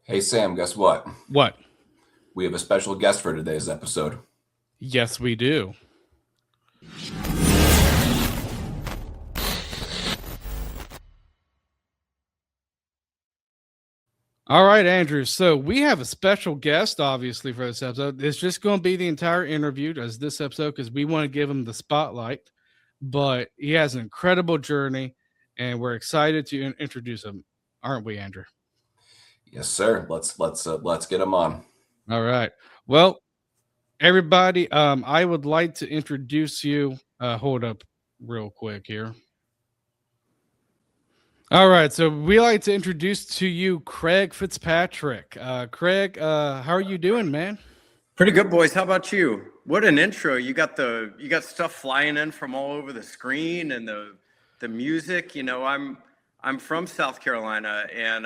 Hey, Sam, guess what? What? We have a special guest for today's episode. Yes, we do. All right, Andrew. So we have a special guest, obviously, for this episode. It's just going to be the entire interview as this episode because we want to give him the spotlight. But he has an incredible journey, and we're excited to introduce him, aren't we, Andrew? Yes, sir. Let's get him on. All right. Well, everybody, I would like to introduce you. Hold up, real quick here. All right, so we like to introduce to you Craig Fitzpatrick. Craig, how are you doing, man? Pretty good, boys. How about you? What an intro! You got stuff flying in from all over the screen and the music. I'm from South Carolina, and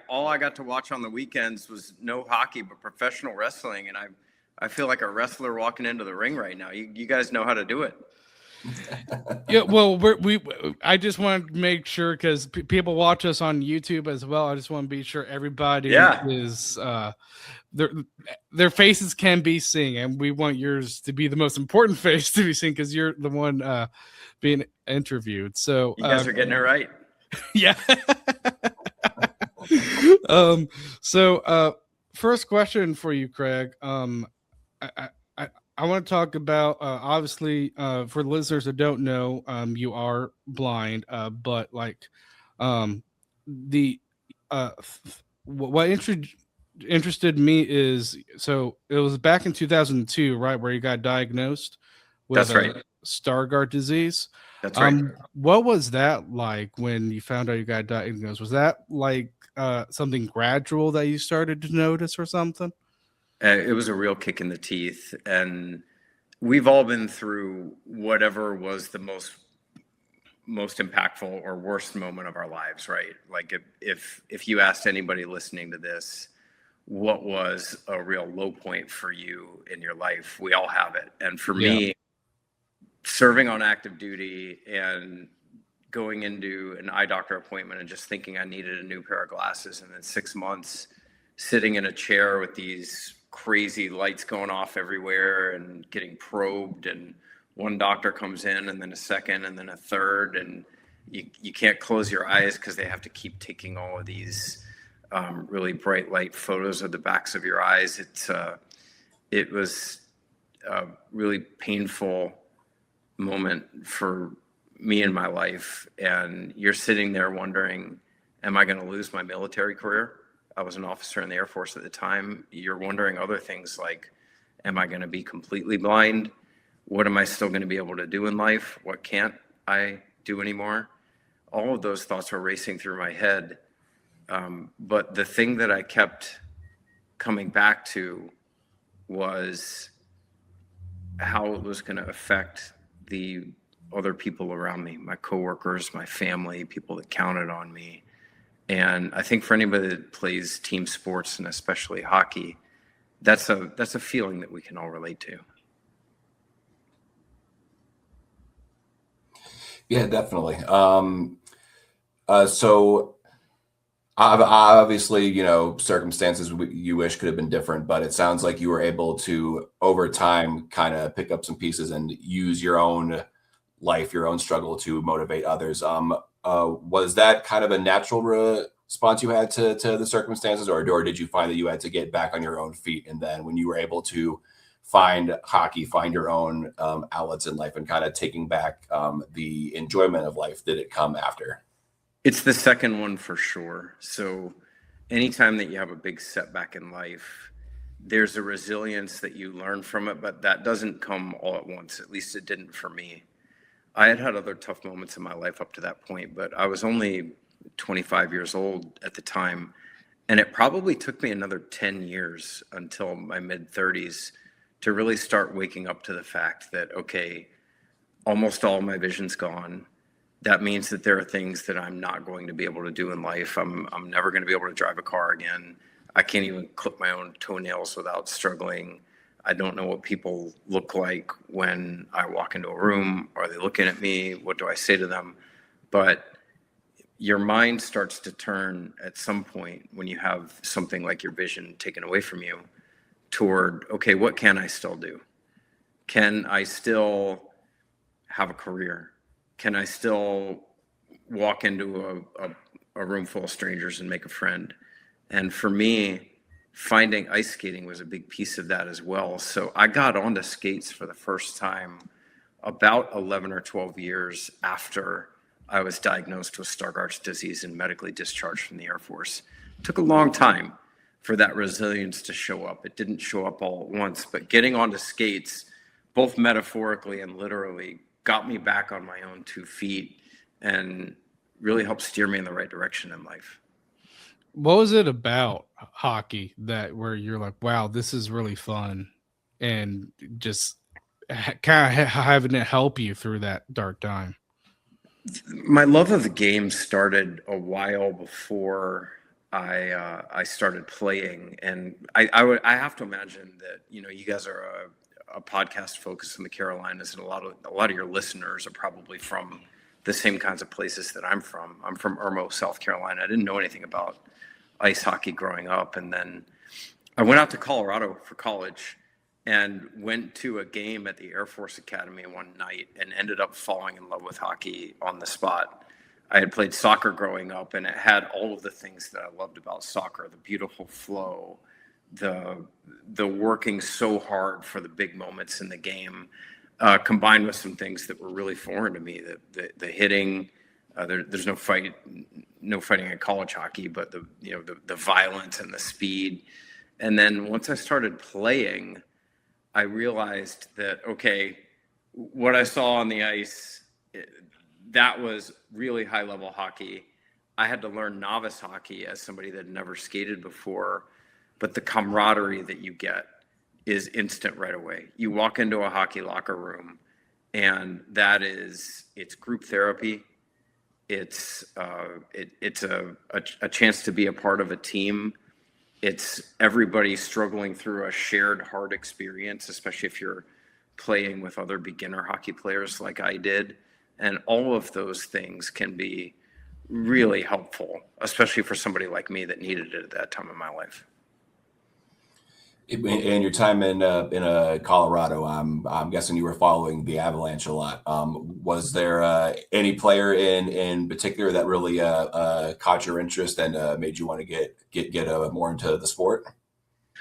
all I got to watch on the weekends was no hockey but professional wrestling, and I feel like a wrestler walking into the ring right now. You guys know how to do it. Yeah, well, I just want to make sure because people watch us on YouTube as well. I just want to be sure everybody is their faces can be seen, and we want yours to be the most important face to be seen because you're the one being interviewed. So you guys are getting it right. Yeah. First question for you, Craig. I want to talk about obviously for the listeners that don't know, you are blind, but like the what interested me is so it was back in 2002, right, where you got diagnosed with Stargardt disease. That's right. What was that like when you found out you got diagnosed? Was that like something gradual that you started to notice or something? It was a real kick in the teeth, and we've all been through whatever was the most impactful or worst moment of our lives, right? Like if you asked anybody listening to this, what was a real low point for you in your life, we all have it. And for me, serving on active duty and going into an eye doctor appointment and just thinking I needed a new pair of glasses, and then 6 months sitting in a chair with these crazy lights going off everywhere and getting probed, and one doctor comes in and then a second and then a third, and you can't close your eyes because they have to keep taking all of these really bright light photos of the backs of your eyes. It was a really painful moment for me in my life, and you're sitting there wondering, am I going to lose my military career? I was an officer in the Air Force at the time. You're wondering other things like, am I going to be completely blind? What am I still going to be able to do in life? What can't I do anymore? All of those thoughts were racing through my head. But the thing that I kept coming back to was how it was going to affect the other people around me, my coworkers, my family, people that counted on me. And I think for anybody that plays team sports, and especially hockey, that's a feeling that we can all relate to. Yeah, definitely. So obviously, circumstances you wish could have been different, but it sounds like you were able to, over time, kind of pick up some pieces and use your own life, your own struggle to motivate others. Was that kind of a natural response you had to the circumstances, or did you find that you had to get back on your own feet, and then when you were able to find hockey, find your own outlets in life, and kind of taking back the enjoyment of life, did it come after? It's the second one for sure. So anytime that you have a big setback in life, there's a resilience that you learn from it, but that doesn't come all at once. At least it didn't for me. I had other tough moments in my life up to that point, but I was only 25 years old at the time. And it probably took me another 10 years until my mid-30s to really start waking up to the fact that, okay, almost all my vision's gone. That means that there are things that I'm not going to be able to do in life. I'm never going to be able to drive a car again. I can't even clip my own toenails without struggling. I don't know what people look like when I walk into a room. Are they looking at me? What do I say to them? But your mind starts to turn at some point when you have something like your vision taken away from you toward, okay, what can I still do? Can I still have a career? Can I still walk into a room full of strangers and make a friend? And for me, finding ice skating was a big piece of that as well. So I got onto skates for the first time about 11 or 12 years after I was diagnosed with Stargardt's disease and medically discharged from the Air Force. It took a long time for that resilience to show up. It didn't show up all at once, but getting onto skates, both metaphorically and literally, got me back on my own 2 feet and really helped steer me in the right direction in life. What was it about hockey that where you're like, wow, this is really fun, and just kind of having it help you through that dark time? My love of the game started a while before I started playing, and I have to imagine that you guys are a podcast focused in the Carolinas, and a lot of your listeners are probably from the same kinds of places that I'm from. I'm from Irmo, South Carolina. I didn't know anything about ice hockey growing up, and then I went out to Colorado for college and went to a game at the Air Force Academy one night and ended up falling in love with hockey on the spot. I had played soccer growing up, and it had all of the things that I loved about soccer: the beautiful flow, the working so hard for the big moments in the game, combined with some things that were really foreign to me: the hitting. There's no fighting in college hockey, but the violence and the speed. And then once I started playing, I realized that, okay, what I saw on the ice, that was really high level hockey. I had to learn novice hockey as somebody that had never skated before, but the camaraderie that you get is instant right away. You walk into a hockey locker room, and it's group therapy. It's a chance to be a part of a team. It's everybody struggling through a shared hard experience, especially if you're playing with other beginner hockey players like I did. And all of those things can be really helpful, especially for somebody like me that needed it at that time in my life. In your time in Colorado, I'm guessing you were following the Avalanche a lot. Was there any player in particular that really caught your interest and made you want to get more into the sport?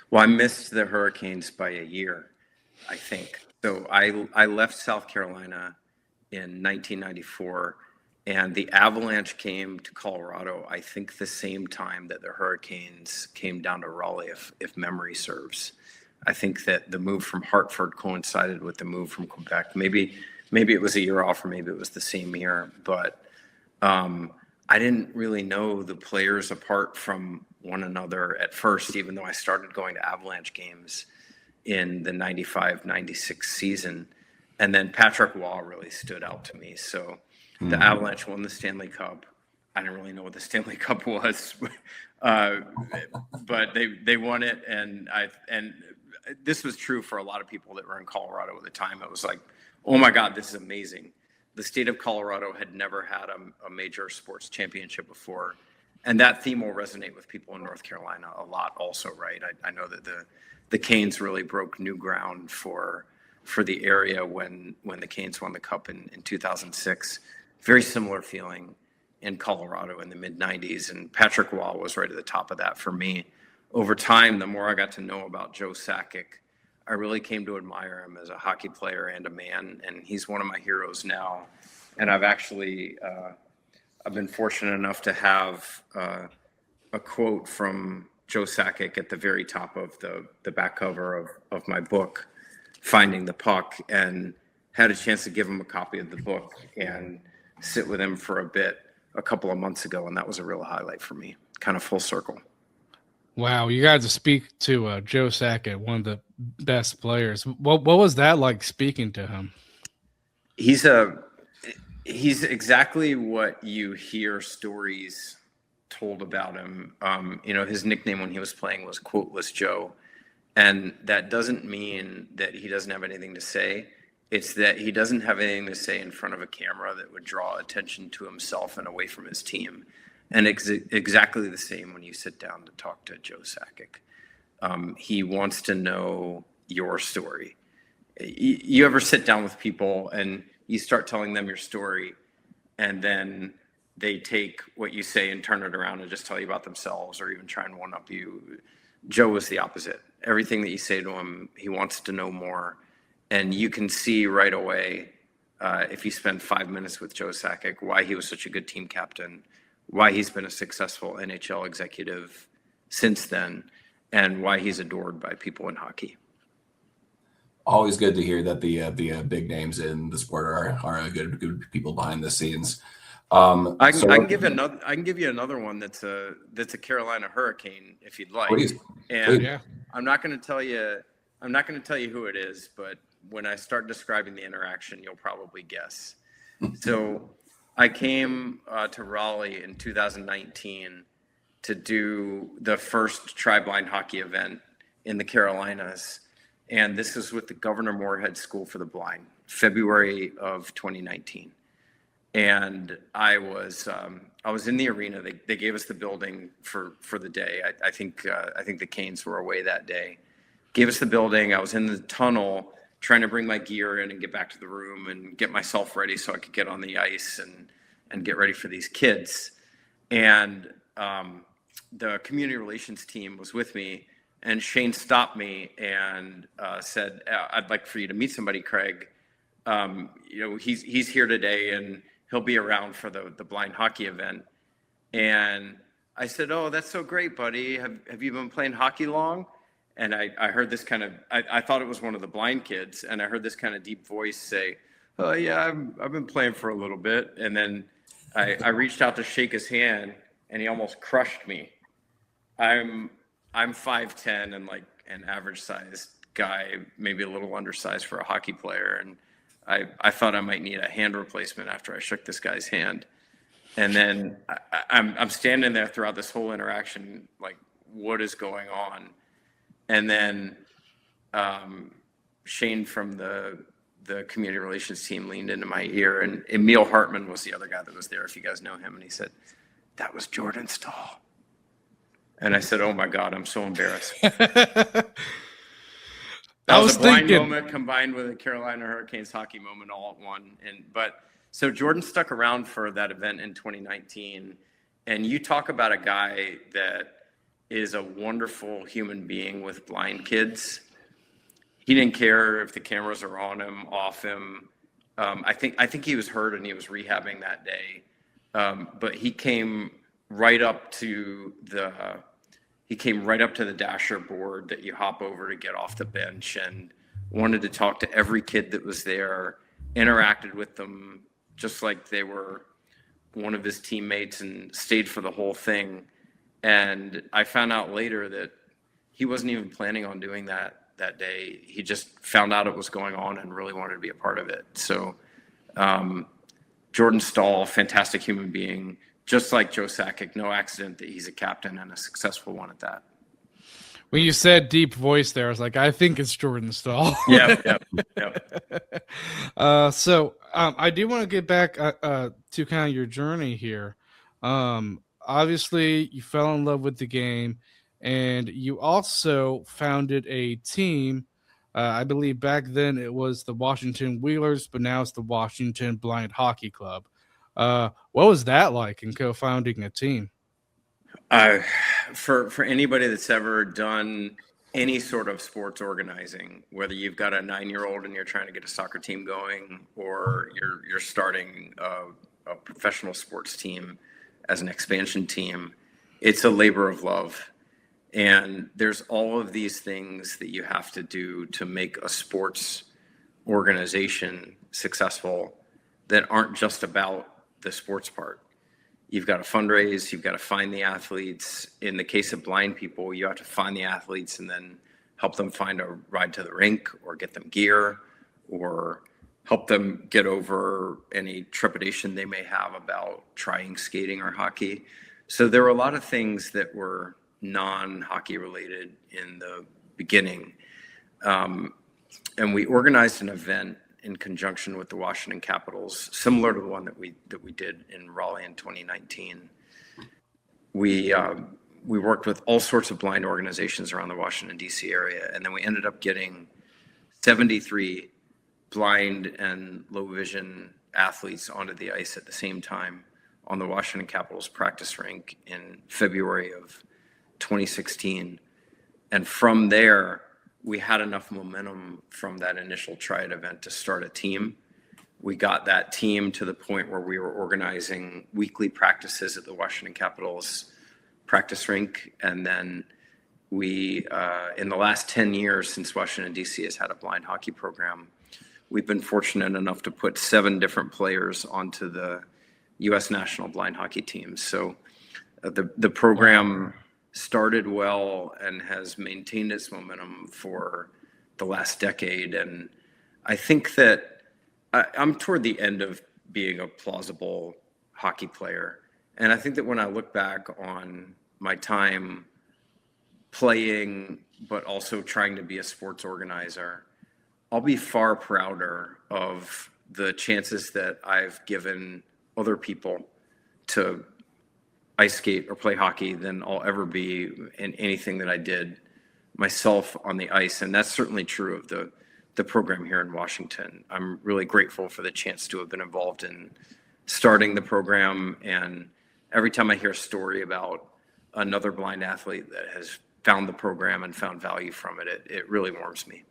Well, I missed the Hurricanes by a year, I think. So I left South Carolina in 1994, and the Avalanche came to Colorado, I think the same time that the Hurricanes came down to Raleigh, if memory serves. I think that the move from Hartford coincided with the move from Quebec. Maybe it was a year off, or maybe it was the same year, but I didn't really know the players apart from one another at first, even though I started going to Avalanche games in the 95-96 season. And then Patrick Waugh really stood out to me. So the Avalanche won the Stanley Cup. I didn't really know what the Stanley Cup was, but they won it. And this was true for a lot of people that were in Colorado at the time. It was like, oh my God, this is amazing. The state of Colorado had never had a major sports championship before. And that theme will resonate with people in North Carolina a lot also, right? I know that the Canes really broke new ground for the area when the Canes won the Cup in 2006. Very similar feeling in Colorado in the mid-90s. And Patrick Waugh was right at the top of that for me. Over time, the more I got to know about Joe Sakic, I really came to admire him as a hockey player and a man, and he's one of my heroes now. And I've actually, I've been fortunate enough to have a quote from Joe Sakic at the very top of the back cover of my book, Finding the Puck, and had a chance to give him a copy of the book and sit with him for a bit a couple of months ago, and that was a real highlight for me, kind of full circle. Wow, you got to speak to Joe Sakic, one of the best players. What was that like speaking to him? He's exactly what you hear stories told about him. His nickname when he was playing was Quoteless Joe, and that doesn't mean that he doesn't have anything to say. It's that he doesn't have anything to say in front of a camera that would draw attention to himself and away from his team. And exactly the same when you sit down to talk to Joe Sakic. He wants to know your story. You ever sit down with people and you start telling them your story, and then they take what you say and turn it around and just tell you about themselves, or even try and one up you? Joe was the opposite. Everything that you say to him, he wants to know more. And you can see right away, if you spend 5 minutes with Joe Sakic, why he was such a good team captain, why he's been a successful NHL executive since then, and why he's adored by people in hockey. Always good to hear that the big names in the sport are good people behind the scenes. I can give you another one that's a Carolina Hurricane if you'd like. Please. And Yeah. I'm not going to tell you who it is, but when I start describing the interaction, you'll probably guess. So I came to Raleigh in 2019 to do the first tri-blind hockey event in the Carolinas. And this is with the Governor Moorhead School for the Blind, February of 2019. And I was in the arena. They gave us the building for the day. I think the Canes were away that day. Gave us the building. I was in the tunnel trying to bring my gear in and get back to the room and get myself ready so I could get on the ice and get ready for these kids. And the community relations team was with me, and Shane stopped me and said, "I'd like for you to meet somebody, Craig. He's here today and he'll be around for the blind hockey event." And I said, "Oh, that's so great, buddy. Have you been playing hockey long?" And I heard this kind of, I thought it was one of the blind kids, and I heard this kind of deep voice say, "Oh yeah, I've been playing for a little bit." And then I reached out to shake his hand, and he almost crushed me. I'm 5'10" and like an average sized guy, maybe a little undersized for a hockey player. And I thought I might need a hand replacement after I shook this guy's hand. And then I'm standing there throughout this whole interaction, like, what is going on? And then Shane from the community relations team leaned into my ear, and Emil Hartman was the other guy that was there, if you guys know him. And he said, "That was Jordan Stahl." And I said, "Oh my God, I'm so embarrassed." That was a blind moment combined with a Carolina Hurricanes hockey moment all at one. So Jordan stuck around for that event in 2019. And you talk about a guy that is a wonderful human being with blind kids. He didn't care if the cameras are on him, off him. I think he was hurt and he was rehabbing that day. But he came right up to the dasher board that you hop over to get off the bench, and wanted to talk to every kid that was there, interacted with them just like they were one of his teammates, and stayed for the whole thing. And I found out later that he wasn't even planning on doing that day. He just found out it was going on and really wanted to be a part of it. So Jordan Stahl, fantastic human being, just like Joe Sakic. No accident that he's a captain, and a successful one at that. When you said deep voice there, I was like, I think it's Jordan Stahl. Yep. So I do want to get back to kind of your journey here. Obviously, you fell in love with the game, and you also founded a team. I believe back then it was the Washington Wheelers, but now it's the Washington Blind Hockey Club. What was that like in co-founding a team? For anybody that's ever done any sort of sports organizing, whether you've got a 9-year-old and you're trying to get a soccer team going, or you're starting a professional sports team as an expansion team, it's a labor of love. And there's all of these things that you have to do to make a sports organization successful that aren't just about the sports part. You've got to fundraise, you've got to find the athletes. In the case of blind people, you have to find the athletes and then help them find a ride to the rink, or get them gear, or help them get over any trepidation they may have about trying skating or hockey. So there were a lot of things that were non-hockey related in the beginning. And we organized an event in conjunction with the Washington Capitals, similar to the one that we did in Raleigh in 2019. We worked with all sorts of blind organizations around the Washington, D.C. area, and then we ended up getting 73 blind and low vision athletes onto the ice at the same time on the Washington Capitals practice rink in February of 2016. And from there, we had enough momentum from that initial Triad event to start a team. We got that team to the point where we were organizing weekly practices at the Washington Capitals practice rink. And then we, in the last 10 years since Washington, D.C. has had a blind hockey program, we've been fortunate enough to put 7 different players onto the U.S. national blind hockey team. So the program started well and has maintained its momentum for the last decade. And I think that I'm toward the end of being a plausible hockey player. And I think that when I look back on my time playing, but also trying to be a sports organizer, I'll be far prouder of the chances that I've given other people to ice skate or play hockey than I'll ever be in anything that I did myself on the ice. And that's certainly true of the program here in Washington. I'm really grateful for the chance to have been involved in starting the program. And every time I hear a story about another blind athlete that has found the program and found value from it, it really warms me.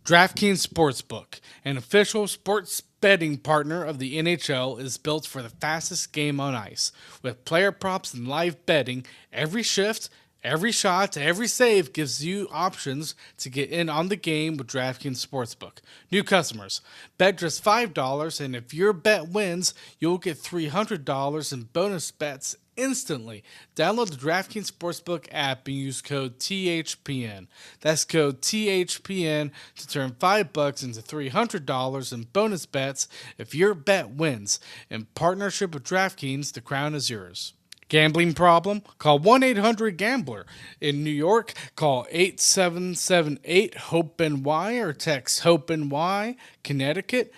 DraftKings Sportsbook, an official sports betting partner of the NHL, is built for the fastest game on ice. With player props and live betting, every shift, every shot, every save gives you options to get in on the game with DraftKings Sportsbook. New customers, bet just $5, and if your bet wins, you'll get $300 in bonus bets instantly. Download the DraftKings Sportsbook app and use code THPN. That's code THPN to turn $5 into $300 in bonus bets if your bet wins. In partnership with DraftKings, the crown is yours. Gambling problem? Call 1-800-GAMBLER. In New York, call 8778-HOPE-NY or text HOPE-NY. Connecticut,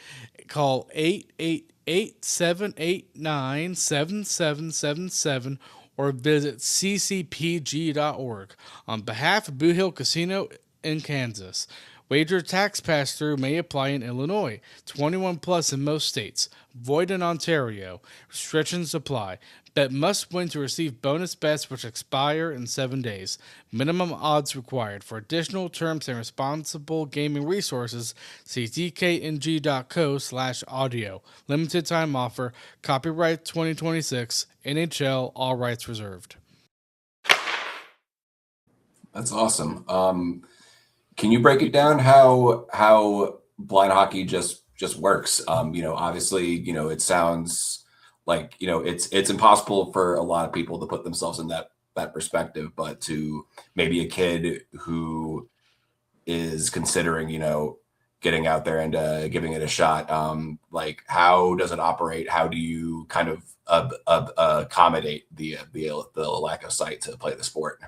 call 888-789-7777 or visit ccpg.org. On behalf of Blue Hill Casino in Kansas, wager tax pass-through may apply in Illinois. 21 plus in most states. Void in Ontario. Restrictions apply. Bet must win to receive bonus bets which expire in 7 days. Minimum odds required. For additional terms and responsible gaming resources, see dkng.co/audio. Limited time offer. Copyright 2026. NHL. All rights reserved. That's awesome. Can you break it down how blind hockey just works? Obviously, it sounds like, it's impossible for a lot of people to put themselves in that perspective, but to maybe a kid who is considering, getting out there and giving it a shot, like, how does it operate? How do you kind of accommodate the lack of sight to play the sport?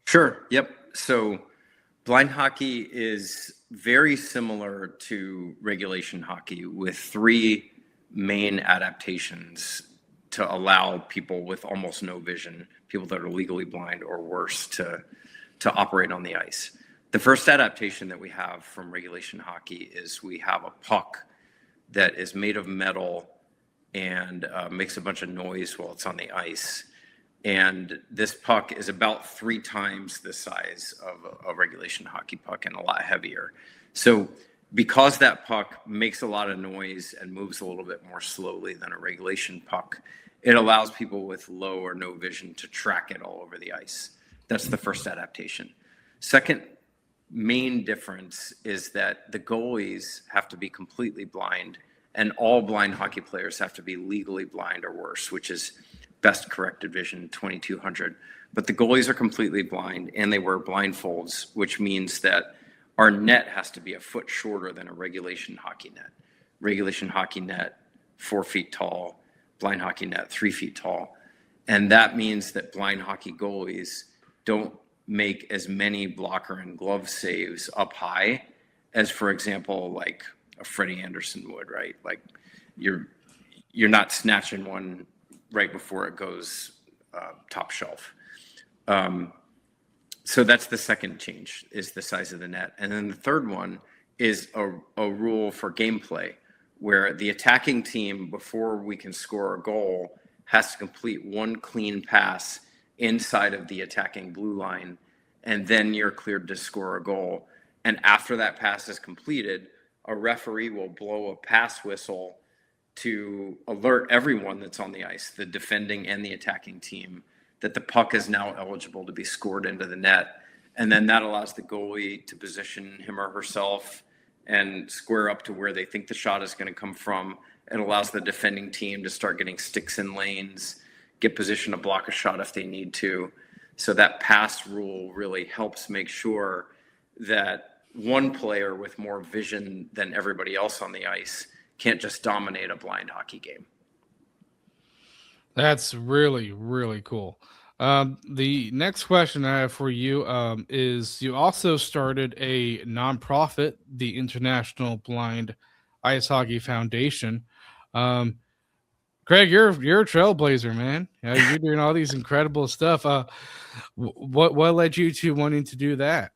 Sure. Yep. So blind hockey is very similar to regulation hockey with 3 main adaptations to allow people with almost no vision, people that are legally blind or worse, to operate on the ice. The first adaptation that we have from regulation hockey is we have a puck that is made of metal and makes a bunch of noise while it's on the ice. And this puck is about 3 times the size of a regulation hockey puck and a lot heavier. So because that puck makes a lot of noise and moves a little bit more slowly than a regulation puck, it allows people with low or no vision to track it all over the ice. That's the first adaptation. Second main difference is that the goalies have to be completely blind, and all blind hockey players have to be legally blind or worse, which is best corrected vision 2200. But the goalies are completely blind and they wear blindfolds, which means that our net has to be a foot shorter than a regulation hockey net. Regulation hockey net, 4 feet tall, blind hockey net, 3 feet tall. And that means that blind hockey goalies don't make as many blocker and glove saves up high as, for example, like a Freddie Anderson would, right? Like you're not snatching one right before it goes top shelf. So that's the second change, is the size of the net. And then the third one is a rule for gameplay, where the attacking team, before we can score a goal, has to complete one clean pass inside of the attacking blue line, and then you're cleared to score a goal. And after that pass is completed, a referee will blow a pass whistle to alert everyone that's on the ice, the defending and the attacking team, that the puck is now eligible to be scored into the net. And then that allows the goalie to position him or herself and square up to where they think the shot is going to come from. It allows the defending team to start getting sticks in lanes, get position to block a shot if they need to. So that pass rule really helps make sure that one player with more vision than everybody else on the ice can't just dominate a blind hockey game. That's really, really cool. The next question I have for you is, you also started a nonprofit, the International Blind Ice Hockey Foundation. Craig, you're a trailblazer, man. You're doing all these incredible stuff. What led you to wanting to do that?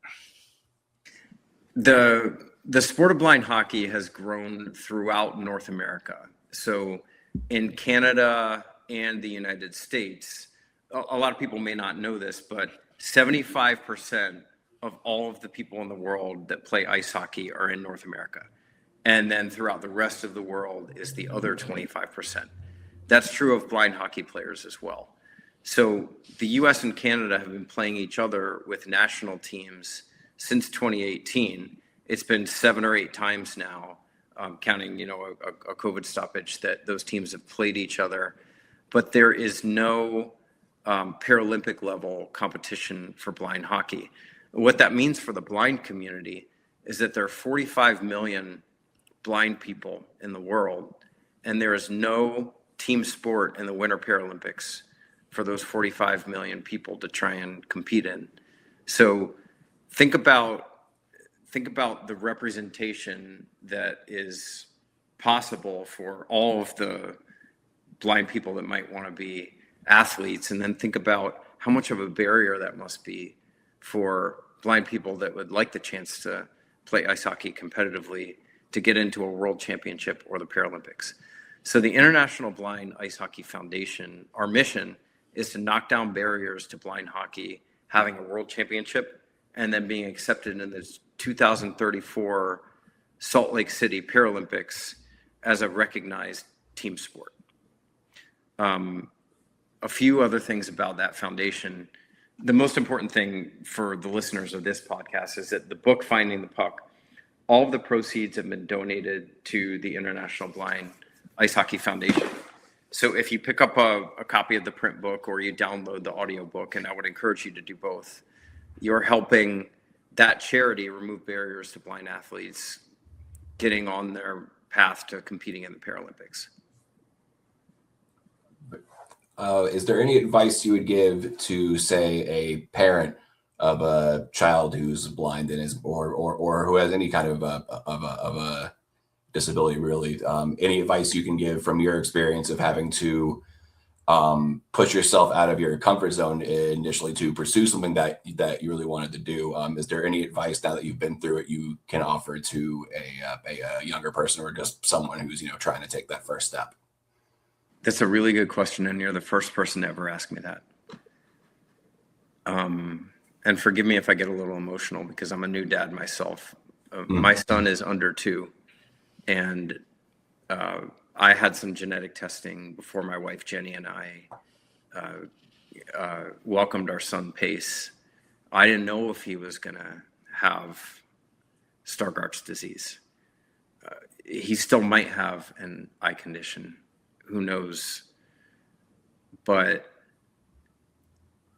The sport of blind hockey has grown throughout North America. So in Canada and the United States, a lot of people may not know this, but 75% of all of the people in the world that play ice hockey are in North America. And then throughout the rest of the world is the other 25%. That's true of blind hockey players as well. So the US and Canada have been playing each other with national teams since 2018. It's been 7 or 8 times now, counting, a COVID stoppage, that those teams have played each other. But there is no Paralympic level competition for blind hockey. What that means for the blind community is that there are 45 million blind people in the world, and there is no team sport in the Winter Paralympics for those 45 million people to try and compete in. So think about the representation that is possible for all of the blind people that might want to be athletes, and then think about how much of a barrier that must be for blind people that would like the chance to play ice hockey competitively to get into a world championship or the Paralympics. So the International Blind Ice Hockey Foundation, our mission is to knock down barriers to blind hockey having a world championship and then being accepted in the 2034 Salt Lake City Paralympics as a recognized team sport. A few other things about that foundation. The most important thing for the listeners of this podcast is that the book, Finding the Puck, all of the proceeds have been donated to the International Blind Ice Hockey Foundation. So if you pick up a copy of the print book or you download the audio book, and I would encourage you to do both, you're helping that charity remove barriers to blind athletes getting on their path to competing in the Paralympics. Is there any advice you would give to, say, a parent of a child who's blind and is, or who has any kind of a disability, really? Any advice you can give from your experience of having to push yourself out of your comfort zone initially to pursue something that you really wanted to do? Is there any advice, now that you've been through it, you can offer to a younger person or just someone who's trying to take that first step? That's a really good question, and you're the first person to ever ask me that. And forgive me if I get a little emotional, because I'm a new dad myself. My son is under 2, and I had some genetic testing before my wife Jenny and I welcomed our son Pace. I didn't know if he was going to have Stargardt's disease. He still might have an eye condition. Who knows? But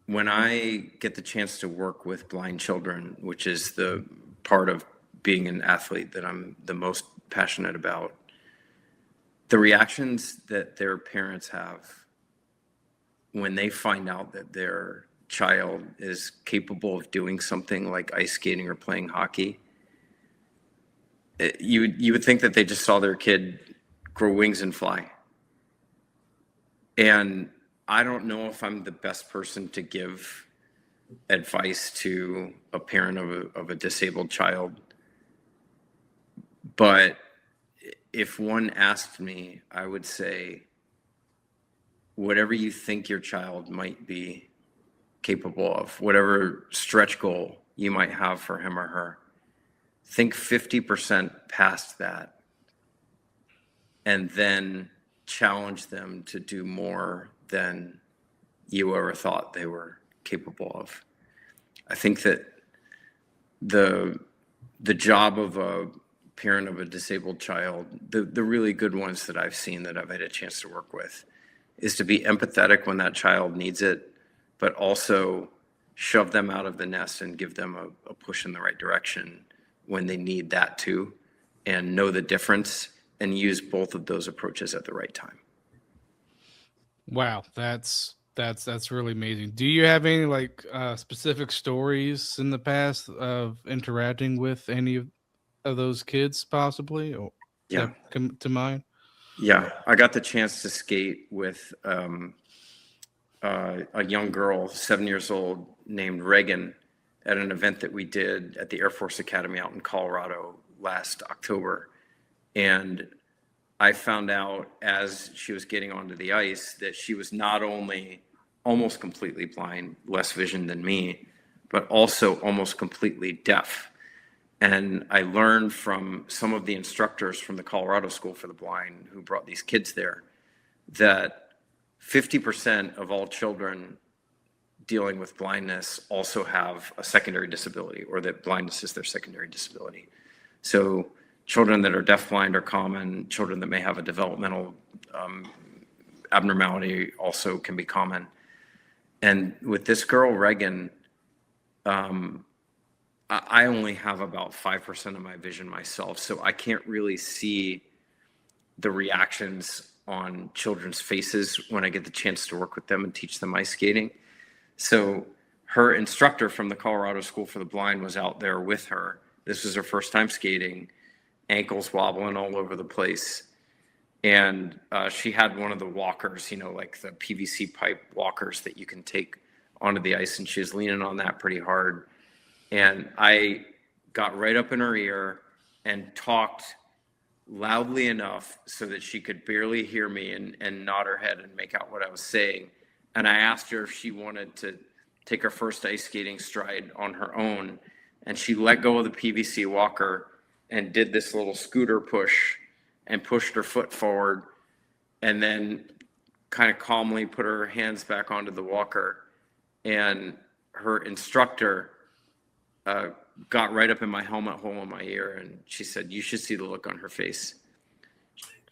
when I get the chance to work with blind children, which is the part of being an athlete that I'm the most passionate about, the reactions that their parents have when they find out that their child is capable of doing something like ice skating or playing hockey You would think that they just saw their kid grow wings and fly. And I don't know if I'm the best person to give advice to a parent of a disabled child. But if one asked me, I would say, whatever you think your child might be capable of, whatever stretch goal you might have for him or her, think 50% past that, and then challenge them to do more than you ever thought they were capable of. I think that the job of a parent of a disabled child, the really good ones that I've seen that I've had a chance to work with, is to be empathetic when that child needs it, but also shove them out of the nest and give them a push in the right direction when they need that too, and know the difference and use both of those approaches at the right time. Wow, that's really amazing. Do you have any like specific stories in the past of interacting with any of those kids possibly, or Yeah. that come to mind? Yeah, I got the chance to skate with a young girl, 7 years old, named Reagan, at an event that we did at the Air Force Academy out in Colorado last October. And I found out as she was getting onto the ice that she was not only almost completely blind, less vision than me, but also almost completely deaf. And I learned from some of the instructors from the Colorado School for the Blind who brought these kids there that 50% of all children dealing with blindness also have a secondary disability, or that blindness is their secondary disability. So children that are deafblind are common. Children that may have a developmental abnormality also can be common. And with this girl, Reagan, I only have about 5% of my vision myself, so I can't really see the reactions on children's faces when I get the chance to work with them and teach them ice skating. So her instructor from the Colorado School for the Blind was out there with her. This was her first time skating, ankles wobbling all over the place. And she had one of the walkers, you know, like the PVC pipe walkers that you can take onto the ice, and she was leaning on that pretty hard. And I got right up in her ear and talked loudly enough so that she could barely hear me and nod her head and make out what I was saying. And I asked her if she wanted to take her first ice skating stride on her own. And she let go of the PVC walker and did this little scooter push and pushed her foot forward, and then kind of calmly put her hands back onto the walker. And her instructor got right up in my helmet hole in my ear, and she said, "You should see the look on her face.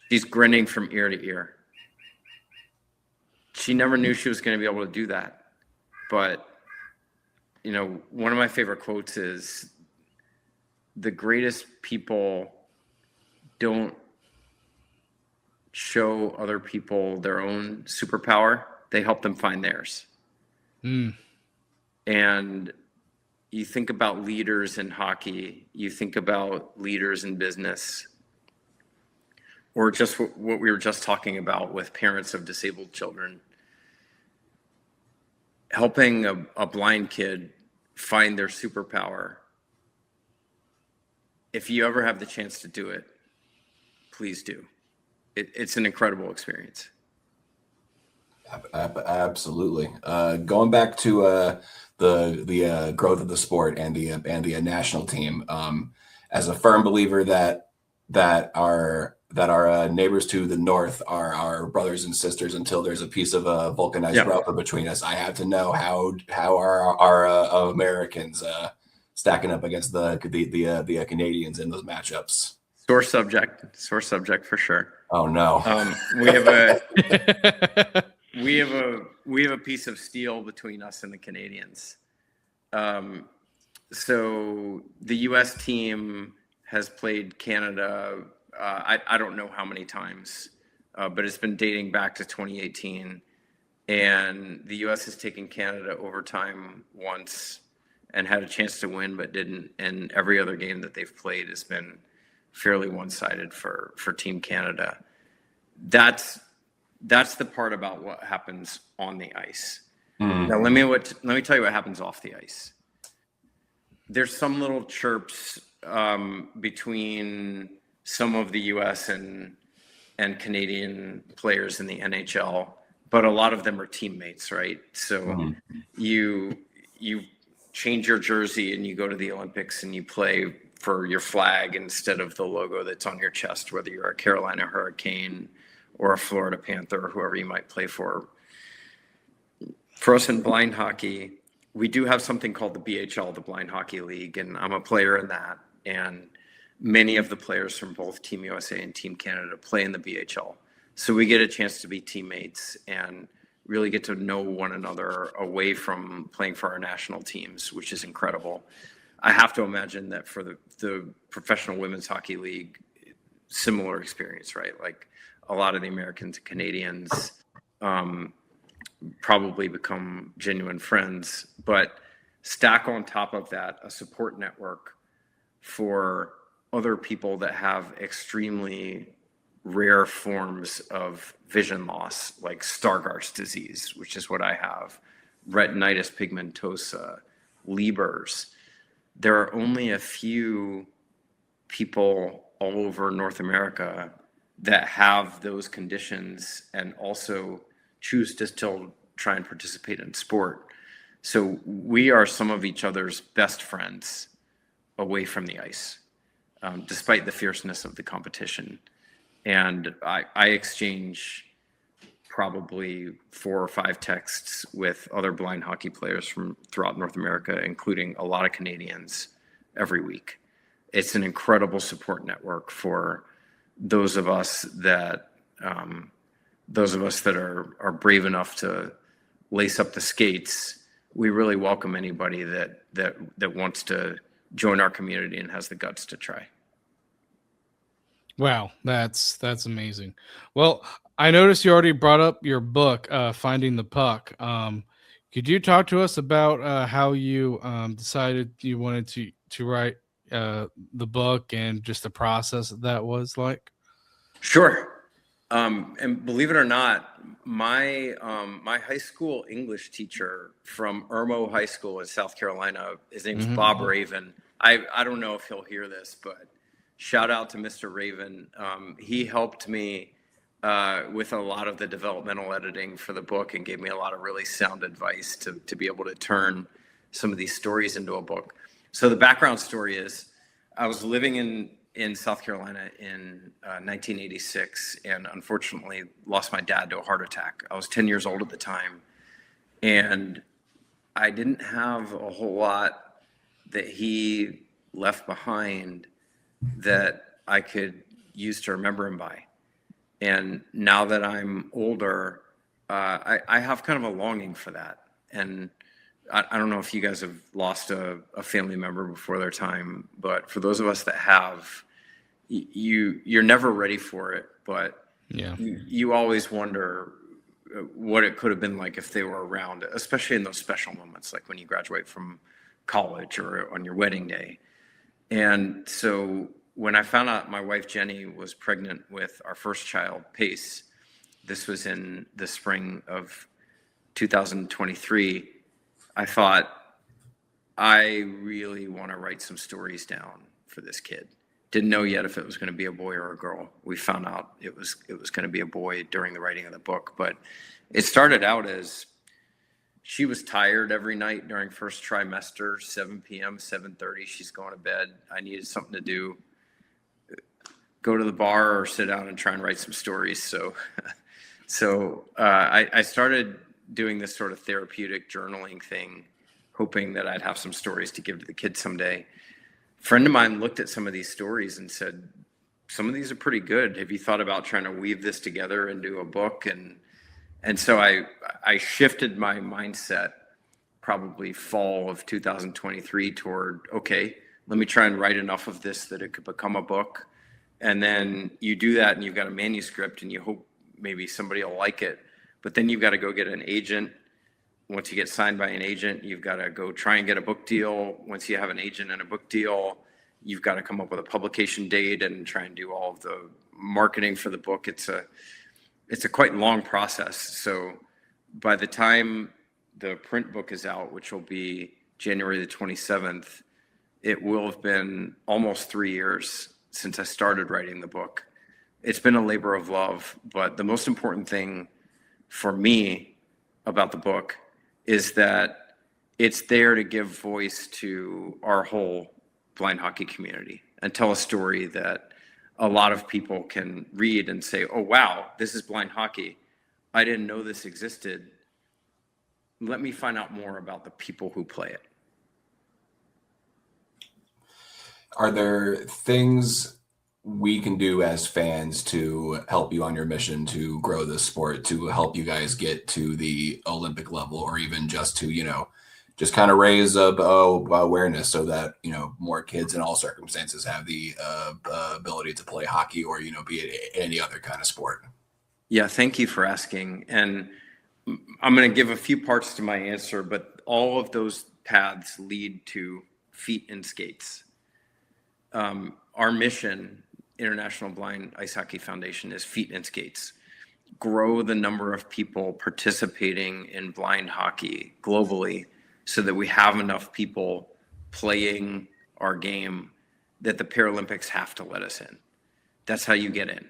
She's grinning from ear to ear." She never knew she was going to be able to do that. But, you know, one of my favorite quotes is, the greatest people don't show other people their own superpower. They help them find theirs. And you think about leaders in hockey, you think about leaders in business, or just what we were just talking about with parents of disabled children. Helping a blind kid find their superpower. If you ever have the chance to do it, please do. It's an incredible experience. Absolutely. Going back to the growth of the sport and the national team, as a firm believer that our neighbors to the north are our brothers and sisters until there's a piece of a vulcanized rubber between us. I have to know how are Americans stacking up against the Canadians in those matchups. Sore subject for sure. Oh no. We have a piece of steel between us and the Canadians. So the U.S. team has played Canada. I don't know how many times, but it's been dating back to 2018. And the U.S. has taken Canada overtime once and had a chance to win, but didn't. And every other game that they've played has been fairly one-sided for Team Canada. That's the part about what happens on the ice. Now let me tell you what happens off the ice. There's some little chirps between some of the U.S. and Canadian players in the NHL, but a lot of them are teammates, right? So you change your jersey and you go to the Olympics and you play for your flag instead of the logo that's on your chest, whether you're a Carolina Hurricane or a Florida Panther or whoever you might play for. For us in blind hockey, we do have something called the BHL, the Blind Hockey League, and I'm a player in that. And many of the players from both Team USA and Team Canada play in the BHL. So we get a chance to be teammates and really get to know one another away from playing for our national teams, which is incredible. I have to imagine that for the Professional Women's Hockey League, similar experience, right? Like a lot of the Americans and Canadians probably become genuine friends, but stack on top of that a support network for other people that have extremely rare forms of vision loss, like Stargardt's disease, which is what I have, retinitis pigmentosa, Leber's. There are only a few people all over North America that have those conditions and also choose to still try and participate in sport. So we are some of each other's best friends away from the ice, despite the fierceness of the competition. And I exchange probably 4 or 5 texts with other blind hockey players from throughout North America, including a lot of Canadians, every week. It's an incredible support network for those of us that are brave enough to lace up the skates. We really welcome anybody that wants to join our community and has the guts to try. Wow, that's amazing. Well, I noticed you already brought up your book, Finding the Puck. Could you talk to us about how you decided you wanted to write the book and just the process that was like? Sure. And believe it or not, my high school English teacher from Irmo High School in South Carolina, his name's Bob Raven. I don't know if he'll hear this, but shout out to Mr. Raven. He helped me with a lot of the developmental editing for the book and gave me a lot of really sound advice to be able to turn some of these stories into a book. So the background story is I was living in South Carolina in 1986 and unfortunately lost my dad to a heart attack. I was 10 years old at the time and I didn't have a whole lot that he left behind that I could use to remember him by. And now that I'm older, I have kind of a longing for that. And I don't know if you guys have lost a family member before their time, but for those of us that have, you're never ready for it, but yeah, you always wonder what it could have been like if they were around, especially in those special moments, like when you graduate from college or on your wedding day. And so when I found out my wife, Jenny, was pregnant with our first child, Pace, this was in the spring of 2023, I thought, I really want to write some stories down for this kid. Didn't know yet if it was going to be a boy or a girl. We found out it was going to be a boy during the writing of the book, but it started out as she was tired every night during first trimester, 7 p.m., 7:30, she's going to bed. I needed something to do, go to the bar or sit down and try and write some stories. So I started doing this sort of therapeutic journaling thing, hoping that I'd have some stories to give to the kids someday. A friend of mine looked at some of these stories and said, some of these are pretty good. Have you thought about trying to weave this together into a book? And so I shifted my mindset probably fall of 2023 toward, okay, let me try and write enough of this that it could become a book. And then you do that and you've got a manuscript and you hope maybe somebody will like it. But then you've got to go get an agent. Once you get signed by an agent, you've got to go try and get a book deal. Once you have an agent and a book deal, you've got to come up with a publication date and try and do all of the marketing for the book. It's a quite long process. So by the time the print book is out, which will be January the 27th, it will have been almost 3 years since I started writing the book. It's been a labor of love, but the most important thing for me about the book is that it's there to give voice to our whole blind hockey community and tell a story that a lot of people can read and say, oh, wow, this is blind hockey. I didn't know this existed. Let me find out more about the people who play it. Are there things we can do as fans to help you on your mission to grow this sport, to help you guys get to the Olympic level, or even just to, just kind of raise awareness so that, more kids in all circumstances have the ability to play hockey or, be it any other kind of sport? Yeah, thank you for asking. And I'm going to give a few parts to my answer, but all of those paths lead to feet and skates. Our mission, International Blind Ice Hockey Foundation, is feet and skates. Grow the number of people participating in blind hockey globally so that we have enough people playing our game that the Paralympics have to let us in. That's how you get in,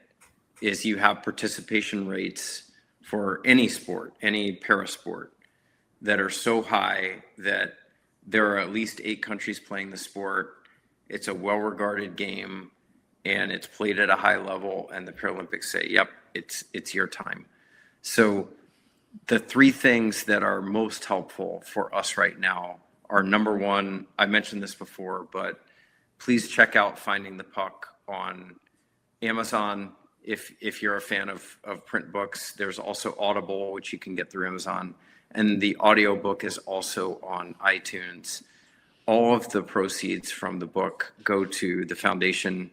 is you have participation rates for any sport, any parasport, that are so high that there are at least 8 countries playing the sport. It's a well-regarded game, and it's played at a high level, and the Paralympics say, yep, it's your time. So the 3 things that are most helpful for us right now are, number 1, I mentioned this before, but please check out Finding the Puck on Amazon. If you're a fan of print books, there's also Audible, which you can get through Amazon. And the audiobook is also on iTunes. All of the proceeds from the book go to the foundation.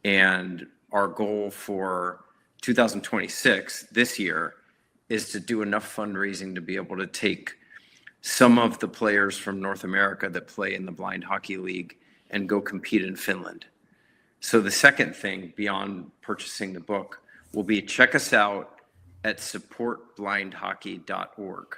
And our goal for 2026, this year, is to do enough fundraising to be able to take some of the players from North America that play in the Blind Hockey League and go compete in Finland. So the second thing beyond purchasing the book will be check us out at supportblindhockey.org.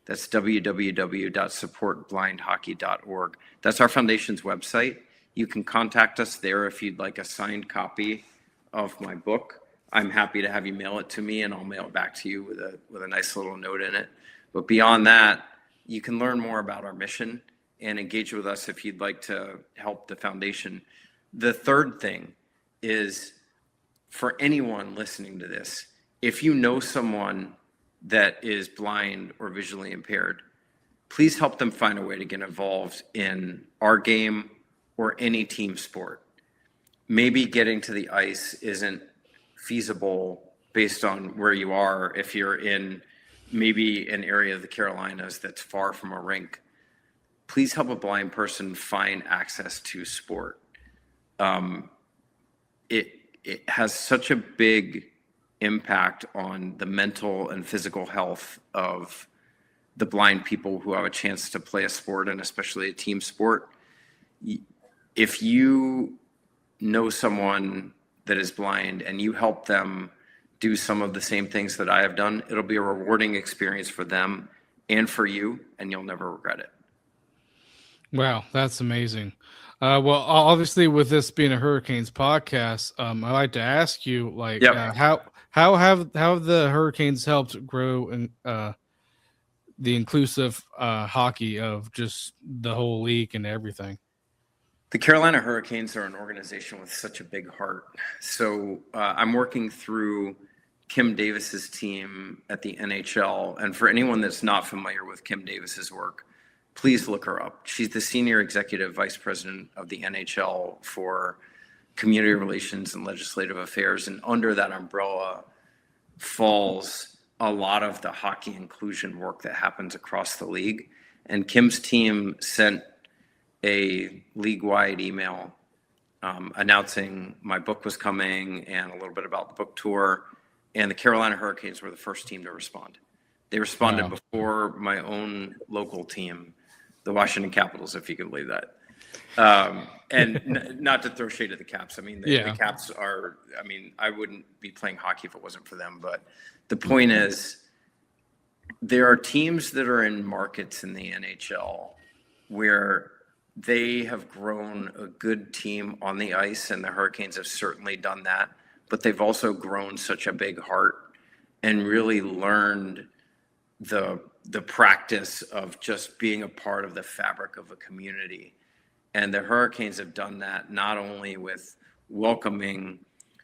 That's www.supportblindhockey.org. That's our foundation's website. You can contact us there if you'd like a signed copy of my book. I'm happy to have you mail it to me, and I'll mail it back to you with a nice little note in it. But beyond that, you can learn more about our mission and engage with us if you'd like to help the foundation. The third thing is, for anyone listening to this, if you know someone that is blind or visually impaired, please help them find a way to get involved in our game or any team sport. Maybe getting to the ice isn't feasible based on where you are. If you're in maybe an area of the Carolinas that's far from a rink, please help a blind person find access to sport. It has such a big impact on the mental and physical health of the blind people who have a chance to play a sport, and especially a team sport. If you know someone that is blind and you help them do some of the same things that I have done, it'll be a rewarding experience for them and for you, and you'll never regret it. Wow, that's amazing. Well, obviously, with this being a Hurricanes podcast, I'd like to ask you, like, how have the Hurricanes helped grow and the inclusive hockey of just the whole league and everything? The Carolina Hurricanes are an organization with such a big heart. So I'm working through Kim Davis's team at the NHL. And for anyone that's not familiar with Kim Davis's work, please look her up. She's the senior executive vice president of the NHL for community relations and legislative affairs. And under that umbrella falls a lot of the hockey inclusion work that happens across the league. And Kim's team sent a league-wide email announcing my book was coming and a little bit about the book tour. And the Carolina Hurricanes were the first team to respond. They responded before my own local team, the Washington Capitals, if you can believe that. Not to throw shade at the Caps. I mean, the Caps are, I mean, I wouldn't be playing hockey if it wasn't for them. But the point is, there are teams that are in markets in the NHL where they have grown a good team on the ice, and the Hurricanes have certainly done that. But they've also grown such a big heart and really learned the practice of just being a part of the fabric of a community. And the Hurricanes have done that not only with welcoming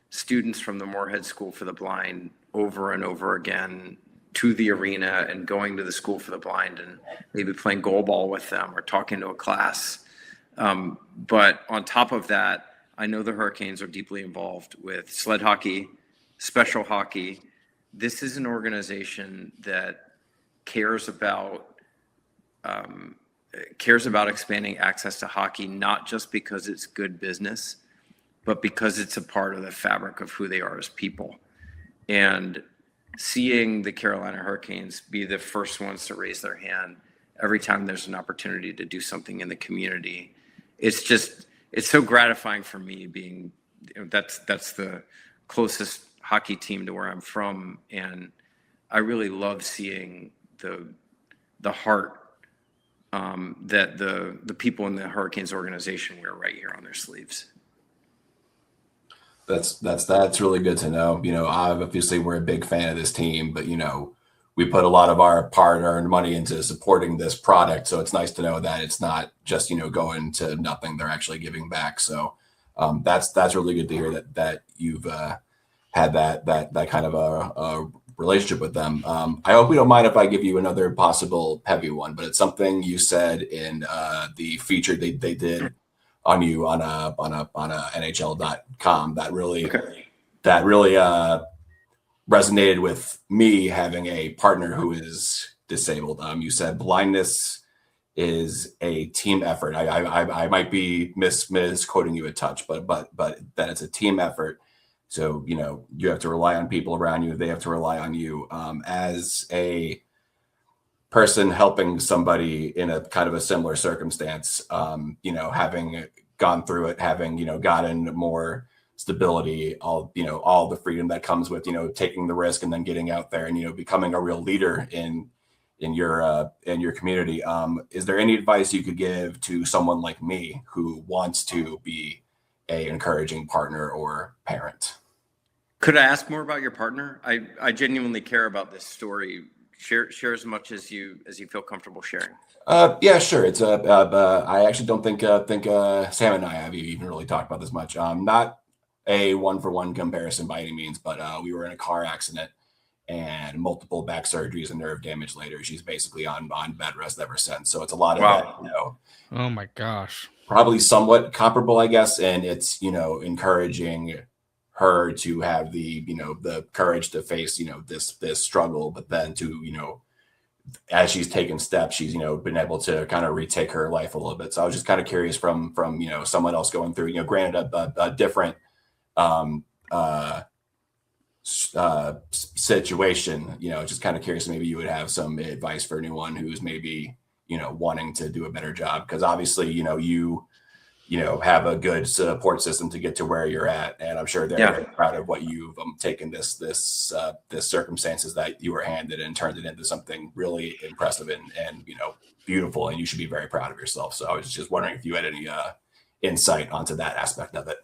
students from the Moorhead School for the Blind over and over again to the arena and going to the School for the Blind and maybe playing goalball with them or talking to a class. But on top of that, I know the Hurricanes are deeply involved with sled hockey, special hockey. This is an organization that cares about expanding access to hockey, not just because it's good business, but because it's a part of the fabric of who they are as people. And seeing the Carolina Hurricanes be the first ones to raise their hand every time there's an opportunity to do something in the community, it's so gratifying for me being, that's the closest hockey team to where I'm from. And I really love seeing the heart that the people in the Hurricanes organization wear right here on their sleeves. That's really good to know. Obviously we're a big fan of this team, but we put a lot of our hard-earned money into supporting this product. So it's nice to know that it's not just, going to nothing. They're actually giving back. So that's really good to hear that you've had that kind of a relationship with them. I hope you don't mind if I give you another possible heavy one, but it's something you said in the feature they did on you on a NHL.com that really resonated with me, having a partner who is disabled. You said blindness is a team effort. I might be misquoting you a touch, but that it's a team effort. So, you have to rely on people around you. They have to rely on you. As a person helping somebody in a kind of a similar circumstance, having gone through it, having, gotten more stability, all the freedom that comes with, taking the risk and then getting out there and, becoming a real leader in your community. Is there any advice you could give to someone like me who wants to be a encouraging partner or parent? Could I ask more about your partner? I genuinely care about this story. Share as much as you feel comfortable sharing. Yeah, sure. It's I actually don't think Sam and I have even really talked about this much. Not a one-for-one comparison by any means, but we were in a car accident and multiple back surgeries and nerve damage later. She's basically on bed rest ever since. So it's a lot of that, Oh my gosh. Probably somewhat comparable, I guess. And it's, encouraging her to have the courage to face this struggle, but then to as she's taken steps, she's been able to kind of retake her life a little bit. So I was just kind of curious from someone else going through granted a different situation, just kind of curious, maybe you would have some advice for anyone who's maybe wanting to do a better job, because obviously you have a good support system to get to where you're at. And I'm sure they're very proud of what you've taken this circumstances that you were handed and turned it into something really impressive and beautiful. And you should be very proud of yourself. So I was just wondering if you had any insight onto that aspect of it.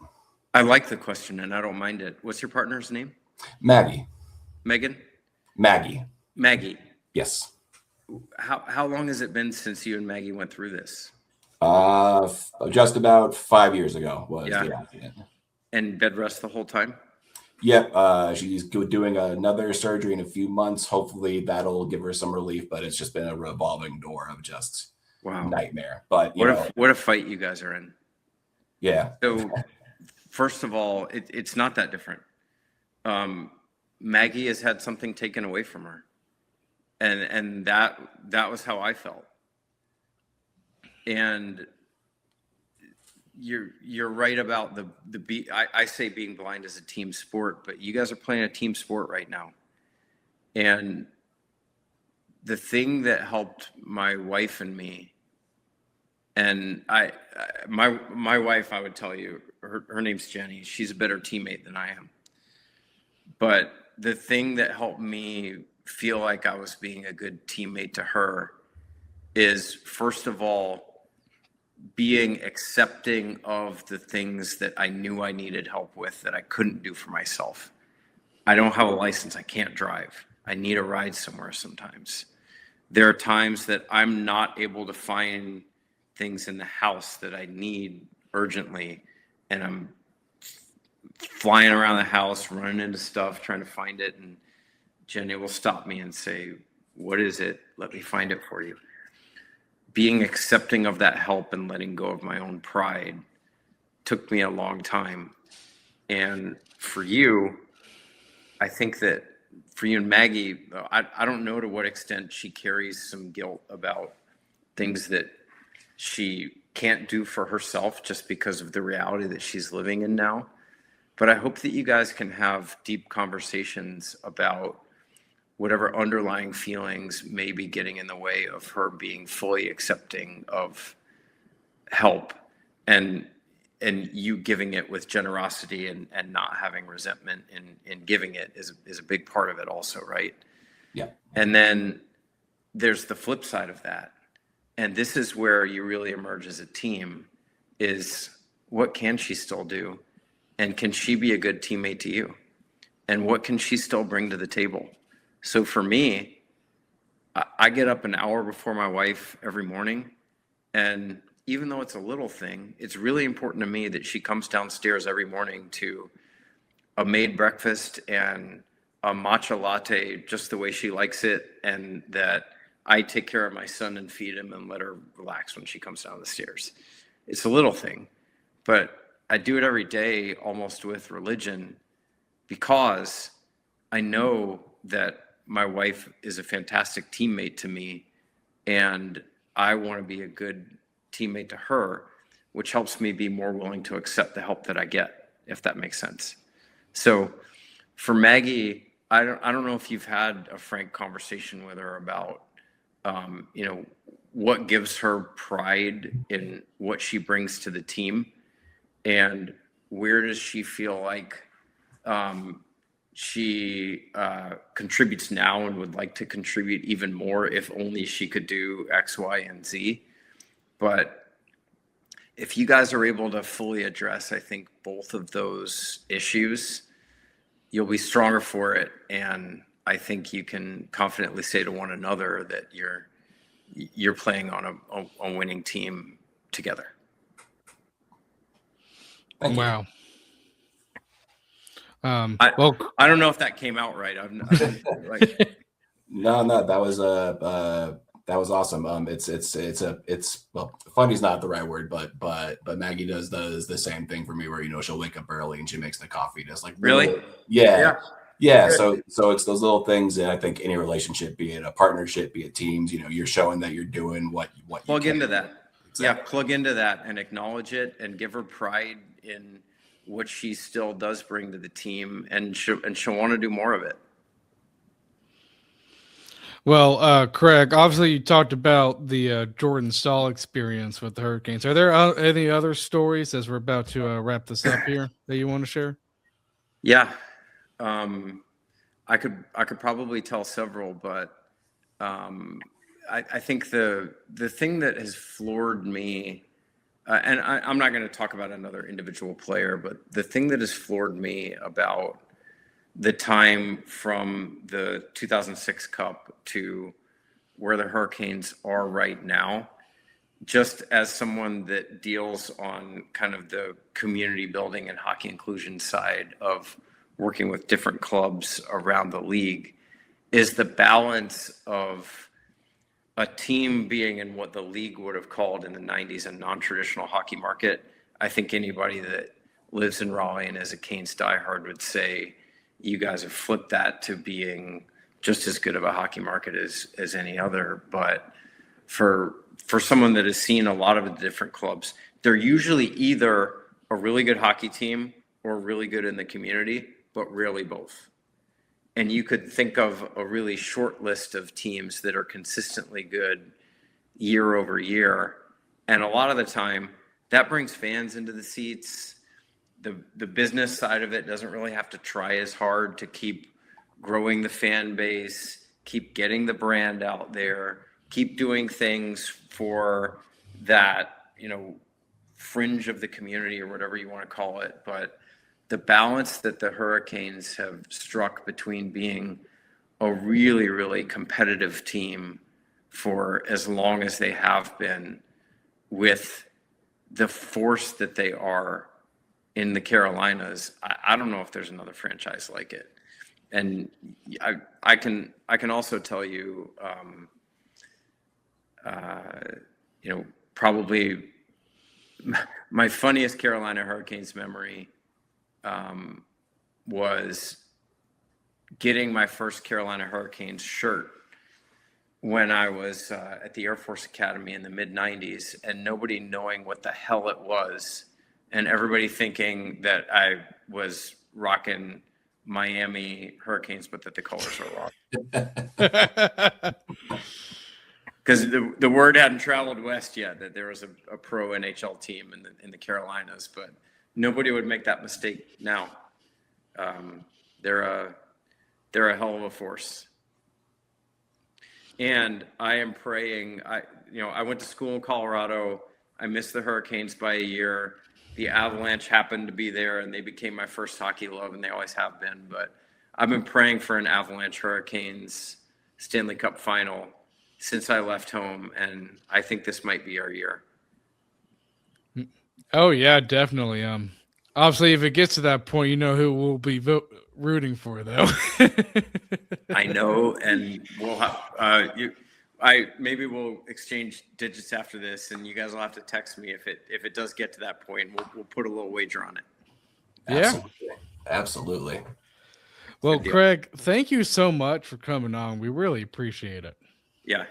I like the question and I don't mind it. What's your partner's name? Maggie. Megan? Maggie. Yes. How long has it been since you and Maggie went through this? Just about 5 years ago was the accident. And bed rest the whole time? Yep. She's doing another surgery in a few months. Hopefully that'll give her some relief, but it's just been a revolving door of just nightmare. But what a fight you guys are in. Yeah. So first of all, it's not that different. Maggie has had something taken away from her. And that was how I felt. And you're right about I say being blind is a team sport, but you guys are playing a team sport right now. And the thing that helped my wife and me And my wife, I would tell you, her name's Jenny. She's a better teammate than I am. But the thing that helped me feel like I was being a good teammate to her is, first of all, being accepting of the things that I knew I needed help with that I couldn't do for myself. I don't have a license. I can't drive. I need a ride somewhere sometimes. There are times that I'm not able to find things in the house that I need urgently, and I'm flying around the house, running into stuff, trying to find it, and Jenny will stop me and say, "What is it? Let me find it for you." Being accepting of that help and letting go of my own pride took me a long time. And for you, I think that for you and Maggie, I don't know to what extent she carries some guilt about things that she can't do for herself just because of the reality that she's living in now. But I hope that you guys can have deep conversations about whatever underlying feelings may be getting in the way of her being fully accepting of help, and you giving it with generosity and not having resentment in giving it is a big part of it also, right? Yeah. And then there's the flip side of that. And this is where you really emerge as a team, is what can she still do? And can she be a good teammate to you? And what can she still bring to the table? So for me, I get up an hour before my wife every morning, and even though it's a little thing, it's really important to me that she comes downstairs every morning to a made breakfast and a matcha latte just the way she likes it, and that I take care of my son and feed him and let her relax when she comes down the stairs. It's a little thing, but I do it every day almost with religion, because I know that my wife is a fantastic teammate to me, and I want to be a good teammate to her, which helps me be more willing to accept the help that I get, if that makes sense. So for Maggie, I don't know if you've had a frank conversation with her about, what gives her pride in what she brings to the team, and where does she feel like she contributes now and would like to contribute even more if only she could do X, Y, and Z. But if you guys are able to fully address, I think, both of those issues, you'll be stronger for it. And I think you can confidently say to one another that you're playing on a winning team together. Thank you. Wow. I don't know if that came out right. No, that was awesome. Well, funny's not the right word, but Maggie does the same thing for me, where she'll wake up early and she makes the coffee, just like really. Yeah. So it's those little things, and I think any relationship, be it a partnership, be it teams, you're showing that you're doing what plug you can. Into that. Exactly. Yeah, plug into that and acknowledge it and give her pride in what she still does bring to the team, and she'll want to do more of it. Well, Craig, obviously you talked about the Jordan Stahl experience with the Hurricanes. Are there any other stories, as we're about to wrap this up here, that you want to share? Yeah, I could probably tell several, but I think the thing that has floored me, and I'm not going to talk about another individual player, but the thing that has floored me about the time from the 2006 Cup to where the Hurricanes are right now, just as someone that deals on kind of the community building and hockey inclusion side of working with different clubs around the league, is the balance of a team being in what the league would have called in the 90s a non-traditional hockey market. I think anybody that lives in Raleigh and is a Canes diehard would say you guys have flipped that to being just as good of a hockey market as any other. But for someone that has seen a lot of the different clubs, they're usually either a really good hockey team or really good in the community, but rarely both. And you could think of a really short list of teams that are consistently good year over year. And a lot of the time that brings fans into the seats. The business side of it doesn't really have to try as hard to keep growing the fan base, keep getting the brand out there, keep doing things for that, fringe of the community or whatever you want to call it. But the balance that the Hurricanes have struck between being a really, really competitive team for as long as they have been, with the force that they are in the Carolinas, I don't know if there's another franchise like it. And I can also tell you, probably my funniest Carolina Hurricanes memory was getting my first Carolina Hurricanes shirt when I was at the Air Force Academy in the mid-90s, and nobody knowing what the hell it was, and everybody thinking that I was rocking Miami Hurricanes, but that the colors were wrong. Because the word hadn't traveled west yet that there was a pro NHL team in the Carolinas, but nobody would make that mistake now. They're a hell of a force. And I am praying. I went to school in Colorado. I missed the Hurricanes by a year. The Avalanche happened to be there, and they became my first hockey love, and they always have been. But I've been praying for an Avalanche Hurricanes Stanley Cup final since I left home, and I think this might be our year. Oh yeah, definitely. Obviously, if it gets to that point, you know who we'll be rooting for, though. I know, and we'll have maybe we'll exchange digits after this, and you guys will have to text me if it does get to that point. We'll put a little wager on it. Yeah, absolutely. Well, Craig, thank you so much for coming on. We really appreciate it. Yeah.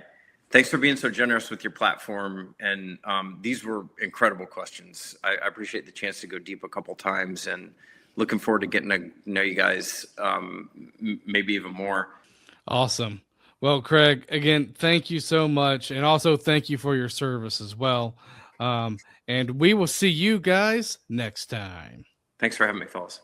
Thanks for being so generous with your platform. And these were incredible questions. I appreciate the chance to go deep a couple times, and looking forward to getting to know you guys maybe even more. Awesome. Well, Craig, again, thank you so much. And also thank you for your service as well. And we will see you guys next time. Thanks for having me, fellas.